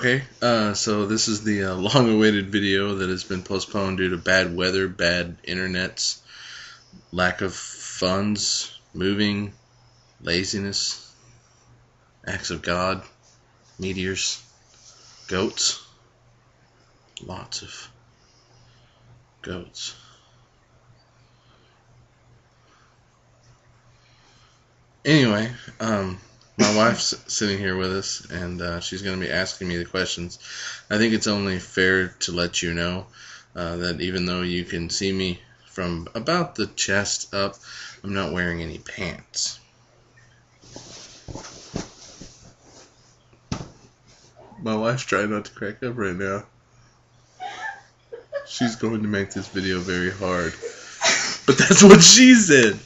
Okay, so this is the long-awaited video that has been postponed due to bad weather, bad internets, lack of funds, moving, laziness, acts of God, meteors, goats, lots of goats. Anyway, my wife's sitting here with us, and she's going to be asking me the questions. I think it's only fair to let you know that even though you can see me from about the chest up, I'm not wearing any pants. My wife's trying not to crack up right now. She's going to make this video very hard. But that's what she said.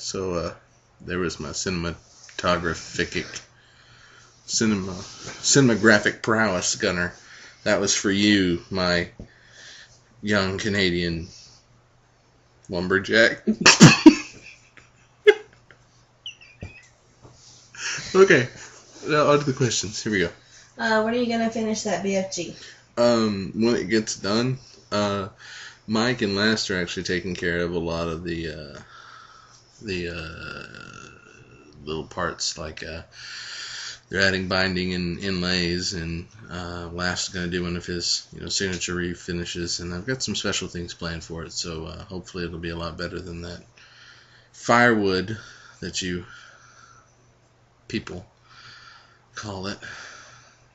So, there was my cinematographic prowess, Gunner. That was for you, my young Canadian lumberjack. Okay, now on to the questions. Here we go. When are you going to finish that BFG? When it gets done, Mike and Last are actually taking care of a lot of the little parts, like they're adding binding and inlays, and Last is going to do one of his signature refinishes, and I've got some special things planned for it, so hopefully it'll be a lot better than that firewood that you people call it.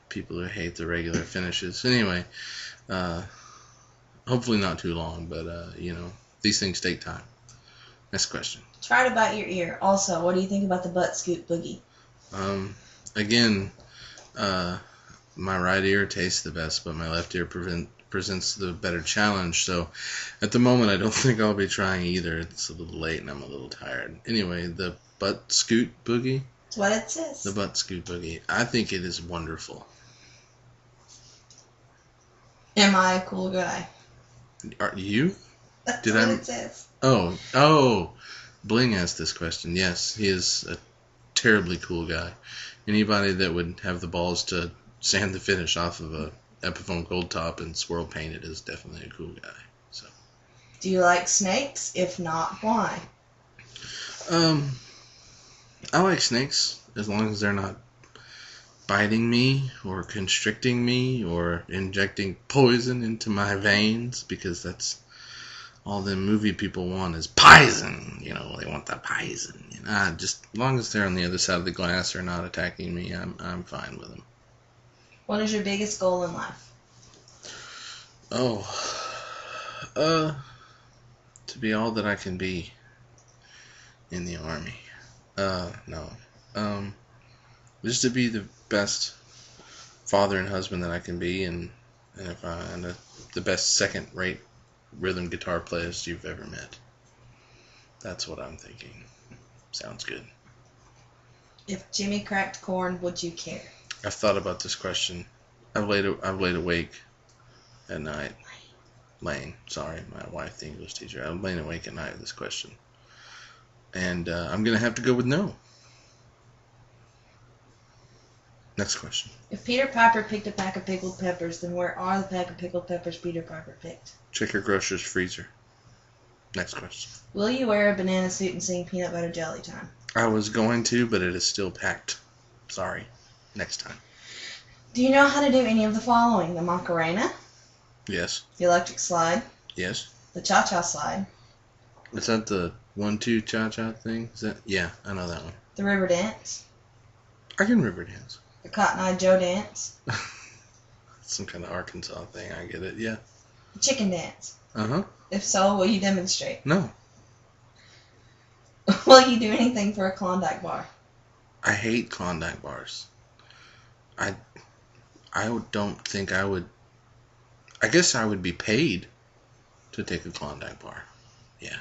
People who hate the regular finishes. Anyway, hopefully not too long, but these things take time. Next question. Try to bite your ear. Also, what do you think about the butt scoot boogie? Again, my right ear tastes the best, but my left ear presents the better challenge. So, at the moment, I don't think I'll be trying either. It's a little late and I'm a little tired. Anyway, the butt scoot boogie. That's what it says. The butt scoot boogie. I think it is wonderful. Am I a cool guy? Are you? That's what it says. Oh. Bling asked this question. Yes, he is a terribly cool guy. Anybody that would have the balls to sand the finish off of a Epiphone Gold Top and swirl paint it is definitely a cool guy. So. Do you like snakes? If not, why? I like snakes as long as they're not biting me or constricting me or injecting poison into my veins, because that's all the movie people want is poison. They want the poison. Just as long as they're on the other side of the glass or not attacking me, I'm fine with them. What is your biggest goal in life? To be all that I can be in the Army. No. Just to be the best father and husband that I can be, and the best second-rate rhythm guitar players you've ever met. That's what I'm thinking. Sounds good. If Jimmy cracked corn, would you care? I've thought about this question. I've laid awake at night. Lane, sorry, my wife, the English teacher. I'm laying awake at night with this question. And I'm going to have to go with no. Next question. If Peter Piper picked a pack of pickled peppers, then where are the pack of pickled peppers Peter Piper picked? Check your grocer's freezer. Next question. Will you wear a banana suit and sing Peanut Butter Jelly Time? I was going to, but it is still packed. Sorry. Next time. Do you know how to do any of the following? The Macarena? Yes. The electric slide? Yes. The cha-cha slide? Is that the 1-2 cha-cha thing? Yeah, I know that one. The river dance? I can river dance. The Cotton Eye Joe dance? Some kind of Arkansas thing. I get it. Yeah. The chicken dance? Uh-huh. If so, will you demonstrate? No. Will you do anything for a Klondike bar? I hate Klondike bars. I don't think I would. I guess I would be paid to take a Klondike bar. Yeah.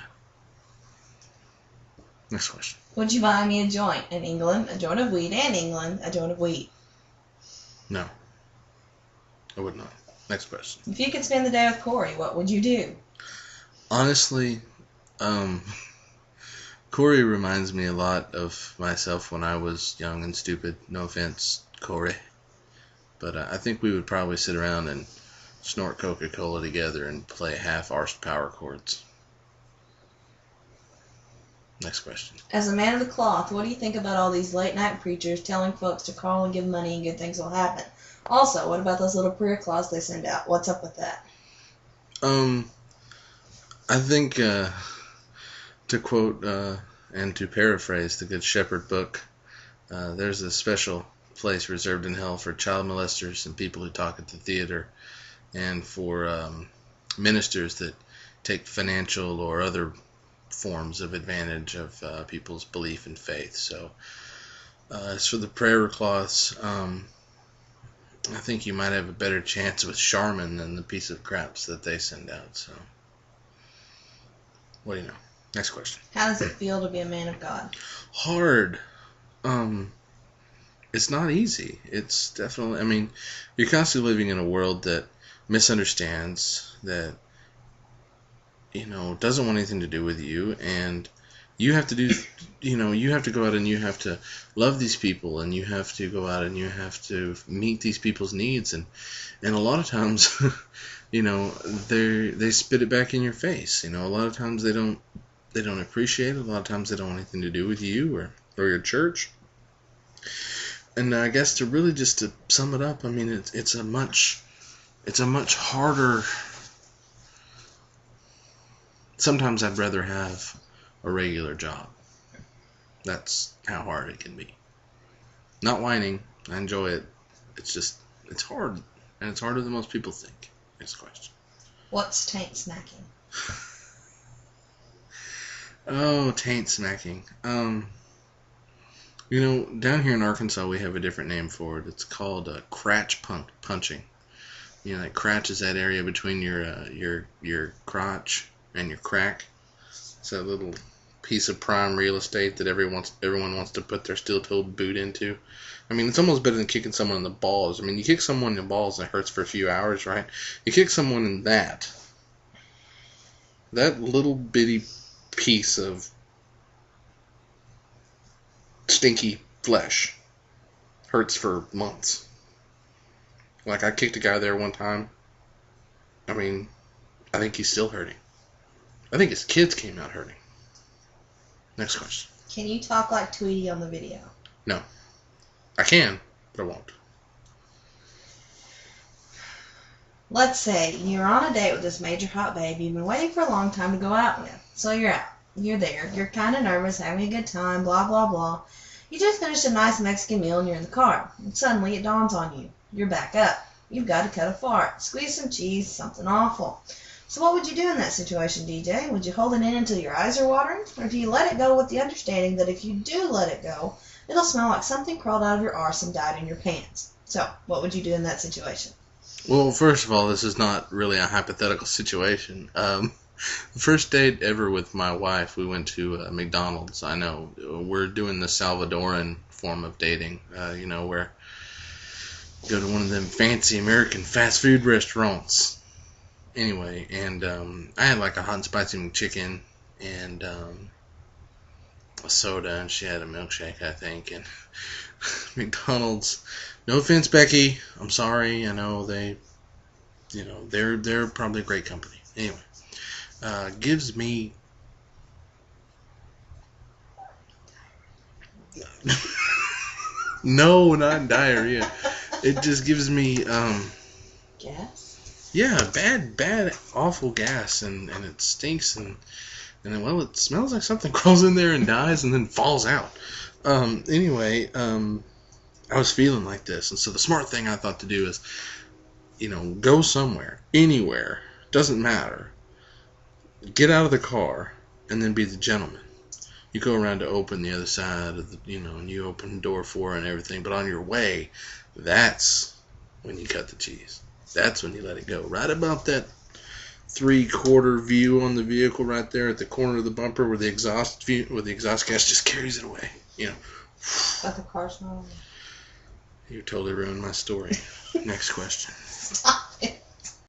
Next question. Would you buy me a joint? In England, a joint of weed, and England, a joint of weed. No. I would not. Next question. If you could spend the day with Corey, what would you do? Honestly, Corey reminds me a lot of myself when I was young and stupid. No offense, Corey. But I think we would probably sit around and snort Coca-Cola together and play half-arsed power chords. Next question. As a man of the cloth, what do you think about all these late night preachers telling folks to call and give money and good things will happen? Also, what about those little prayer cloths they send out? What's up with that? I think, to quote and to paraphrase the Good Shepherd book, there's a special place reserved in hell for child molesters and people who talk at the theater, and for ministers that take financial or other forms of advantage of people's belief and faith. So as for the prayer cloths, I think you might have a better chance with Charmin than the piece of craps that they send out. So what do you know? Next question. How does it feel to be a man of God? Hard. It's not easy. It's definitely, I mean, you're constantly living in a world that misunderstands, that, you know, doesn't want anything to do with you, and you have to do, you know, you have to go out and you have to love these people, and you have to go out and you have to meet these people's needs, and a lot of times, you know, they spit it back in your face. You know, a lot of times they don't appreciate it. A lot of times they don't want anything to do with you or your church. And I guess to sum it up, I mean, it's a much harder. Sometimes I'd rather have a regular job. That's how hard it can be. Not whining. I enjoy it. It's hard, and it's harder than most people think. Next question. What's taint snacking? Oh, taint smacking. You know, down here in Arkansas, we have a different name for it. It's called crotch punching. You know, that crotch is that area between your crotch and your crack. It's that little piece of prime real estate that everyone wants to put their steel-toed boot into. I mean, it's almost better than kicking someone in the balls. I mean, you kick someone in the balls and it hurts for a few hours, right? You kick someone in that little bitty piece of stinky flesh hurts for months. Like, I kicked a guy there one time. I mean, I think he's still hurting. I think his kids came out hurting. Next question. Can you talk like Tweety on the video? No. I can, but I won't. Let's say you're on a date with this major hot babe you've been waiting for a long time to go out with. So you're out. You're there. You're kind of nervous, having a good time, blah, blah, blah. You just finished a nice Mexican meal and you're in the car. And suddenly it dawns on you. You're back up. You've got to cut a fart. Squeeze some cheese, something awful. So what would you do in that situation, DJ? Would you hold it in until your eyes are watering? Or do you let it go with the understanding that if you do let it go, it'll smell like something crawled out of your arse and died in your pants? So, what would you do in that situation? Well, first of all, this is not really a hypothetical situation. The first date ever with my wife, we went to McDonald's. I know we're doing the Salvadoran form of dating, you know, where you go to one of them fancy American fast food restaurants. Anyway, and I had like a hot and spicy McChicken and a soda, and she had a milkshake, I think. And McDonald's, no offense, Becky, I'm sorry. I know they, you know, they're probably a great company. Anyway, gives me no, not diarrhea. It just gives me Gas? yeah, bad, awful gas, and it stinks, and then, well, it smells like something crawls in there and dies and then falls out. Anyway, I was feeling like this, and so the smart thing I thought to do is, you know, go somewhere, anywhere, doesn't matter. Get out of the car, and then be the gentleman. You go around to open the other side of the, you know, and you open the door for her and everything, but on your way, that's when you cut the cheese. That's when you let it go. Right about that 3/4 view on the vehicle right there at the corner of the bumper where the exhaust gas just carries it away. You know. But the car's not on. You totally ruined my story. Next question. Stop.